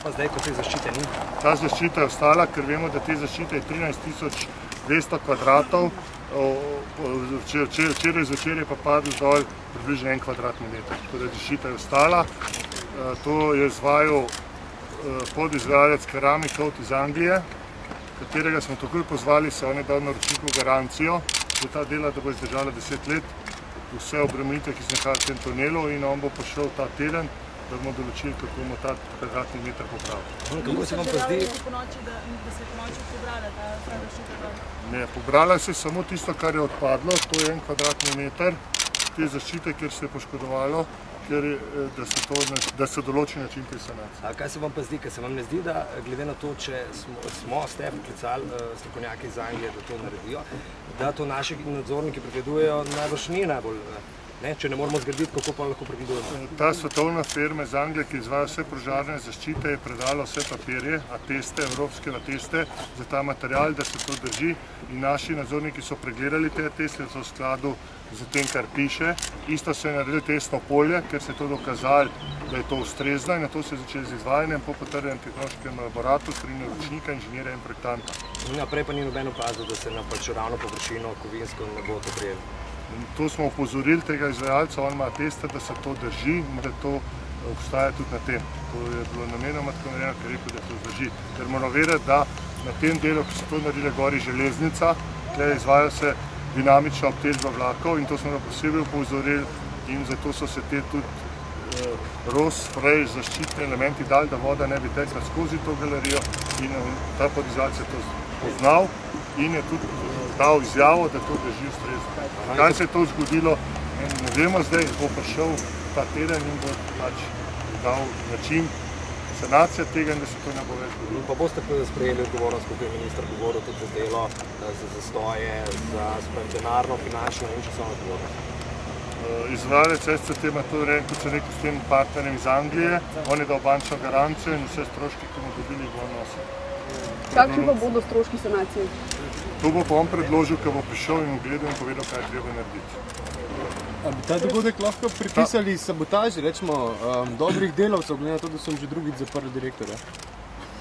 pa zdaj, ko te zaščite ni? Ta zaščita je ostala, ker vemo, da te zaščite je 13.200 kvadratov. Včeraj zvečer je pa padel dol približno 1 kvadratni meter. Tako da zaščita je ostala. To je izvajal podizvajalec Keramikout iz Anglije, katerega smo takoj pozvali, se on je dal naročniku garancijo za ta dela, da bo izdržala 10 let vse obremenitve, ki se nahajajo v tem tunelu, in on bo prišel ta teden, da bomo določili, kako bomo ta kvadratni meter popravili. Kako se vam pa zdi? Da se je ponoči pobrala ta zaščita? Ne, pobrala se je samo tisto, kar je odpadlo, to je 1 kvadratni meter te zaščite, kjer se je poškodovalo, da se določi način te sanacije. A kaj se vam pa zdi, ker se vam ne zdi, da glede na to, če ste poklicali strokovnjaki iz Anglije, da to naredijo, da to naši nadzorniki pregledujejo najbrž ni najbolj, če ne moramo zgraditi, kako pa lahko pregledujemo? Ta svetovna firma iz Anglije, ki izvaja vse požarne zaščite, je predala vse papirje, ateste, evropske ateste za ta material, da se to drži, in naši nadzorniki so pregledali te ateste, da so v skladu z tem, kar piše. Isto se je naredilo testno polje, ker se je to dokazalo, da je to ustrezno, in na to se je začelo z izvajanjem po potrjenem tehnološkem laboratu, strani naročnika, inženirja in projektanta. Naprej pa ni noben opazil, da se na ravno površino kovinsko ne bo to prijelo. To smo opozorili tega izvajalca, on ima ateste, da se to drži in da to obstaja tudi na tem. To je bilo namenoma tako narejeno, ker je rekel, da to drži. Ker moramo vedeti, da na tem delu, ki se to naredila gori železnica, tukaj izvaja se dinamična obtežba vlakov, in to smo posebej opozorili, in zato so se te tudi sprej zaščitni elementi dali, da voda ne bi tekla skozi to galerijo, in ta podizvajalec je to poznal in je tudi dal izjavo, da to drži ustrezno. Kaj se je to zgodilo, ne vemo zdaj, bo prišel ta teden in bo dal način sanacije tega, in da se to ne bo več zgodilo. Pa boste sprejeli odgovornost, kako je minister govoril tudi za delo, za zastoje, za denarno, finančno in časovno odgovornost? Izvajalec SCT ima to rejen, kot se rekel, s tem partnerjem iz Anglije. On je dal bančno garancijo in vse stroške, ki bomo dobili, bo on nosil. Kakšni pa bodo stroški sanacije? To bo pa on predložil, ko bo prišel in ogledal in povedal, kaj je treba narediti. A bi ta dogodek lahko pripisali sabotaži, rečemo, dobrih delavcev, glede na to, da so že drugič zaprli direktorja?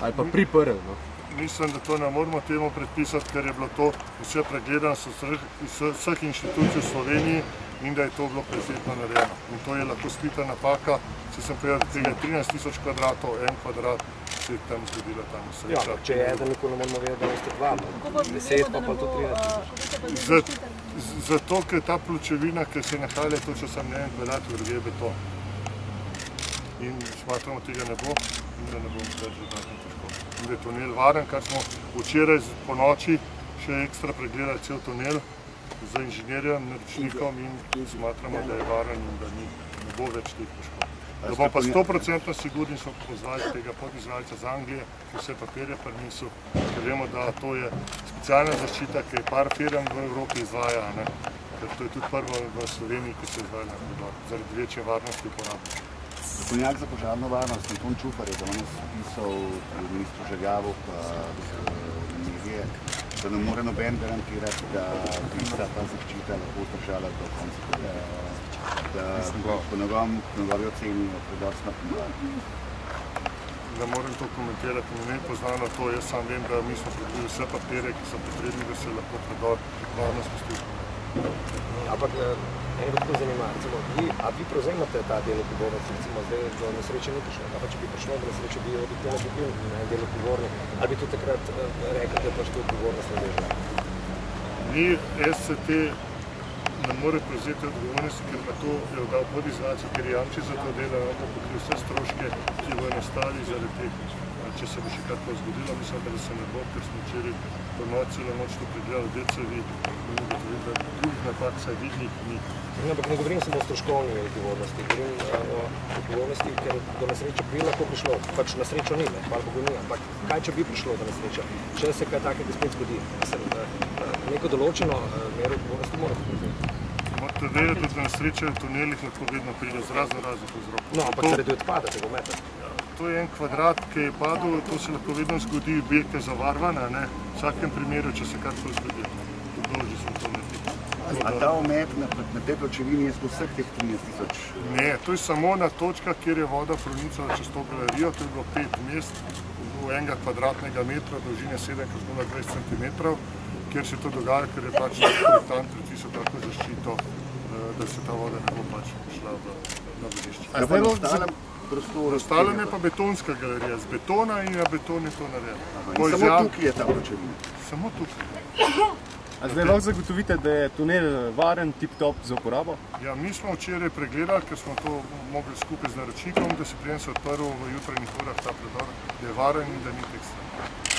Ali pa priprli, no? Mislim, da to ne moramo temu predpisati, ker je bilo to vse pregledano vseh inštitucij v Sloveniji in da je to bilo perfektno narejeno. In to je lahko skrita napaka, če sem povedal, da tega 13.000 kvadratov, 1 kvadrat, se je tam zgodila ta nesreča. Ja, če je eden, nikoli ne moramo vedeti, da ste dva, 10 pa to 13.000. Zato, ker ta pločevina, ki se je nahajala, je točno samo 1 kvadrat, druge je beton. In smatramo, tega ne bo in da ne bomo več dodatno težko. In da je tunel varen, kar smo včeraj po noči še ekstra pregledali cel tunel z inženirjem, naročnikom, in smatramo, da je varen in da ne bo več teh poškodb. Da bomo pa 100% sigurni, smo pozvali tega podizvajalca z Anglije, ki vse papirje prinesel, ker vemo, da to je specialna zaščita, ki je par firm v Evropi izvaja, ker to je tudi prvo v Sloveniji, ki se izvaja na podor, zaradi večje varnosti uporabnika. Strokovnjak za požarno varnost Anton Čufar je danes pisal ministru Žerjavu pa medije, da ne more noben garantirati, da bi ta zaščita lahko zdržala do konca, da po njegovi oceni je predostna pomagala. Ne morem to komentirati, ne poznano to, jaz sam vem, da mi smo pripravili vse papirje, ki so potrebni, da se lahko predor varno spustili. Ampak mene tako zanima, a vi prevzemate ta del odgovornosti, recimo zdaj do nesreče ni prišlo, pa če bi prišlo do nesreče, bi objektivno bil na del odgovorni, ali bi tudi takrat rekli, da pač to odgovornost ne veže? Ni SCT ne more prevzeti odgovornosti, ker pa to je oddal podizvajalcu, ker je jamči za to delo, on bo pokril vse stroške, ki bojo nastali zaradi teh. Če se bo še kaj zgodilo, mislim, da se ne bo, ker smo včeraj po noči celo noč to pregledali DCV in ugotovili, da drugih napak saj vidnih ni. Ampak ne govorim samo o stroškovni odgovornosti, govorim o odgovornosti, ker do nesreče bi lahko prišlo, pač na srečo ni, hvala Bogu ni, ampak kaj če bi prišlo do nesreče, če se kaj takega spet zgodi? Neko določeno mero odgovornosti mora prevzeti. Morate vedeti, da nesreče v tunelih lahko vedno pride z raznih vzrokov. No, ampak zaradi odpada tega meta. To je 1 kvadrat, ki je padel, to se lahko vedno zgodi, objekt je zavarvan, v vsakem primeru, če se karkoli zgodi. Dolži smo to narediti. A ta omet na tej pločevini je vseh teh 13 000? Ne, to je samo na točkah, kjer je voda pronicala čez to galerijo, to je bilo 5 mest v enega kvadratnega metra, dolžine 7x20 cm, kjer se to dogaja, ker je pač projektant predpisal tako zaščito, da se ta voda ne bo pač šla na vodišče. Ostalo je pa betonska galerija, z betona in na beton je to narejeno. Samo tukaj je ta pločevina? Samo tukaj. A zdaj lahko zagotovite, da je tunel varen, tip-top za uporabo? Ja, mi smo včeraj pregledali, ker smo to mogli skupaj z naročnikom, da se preden se odprl v jutranjih urah ta predor, da je varen in da ni teksten.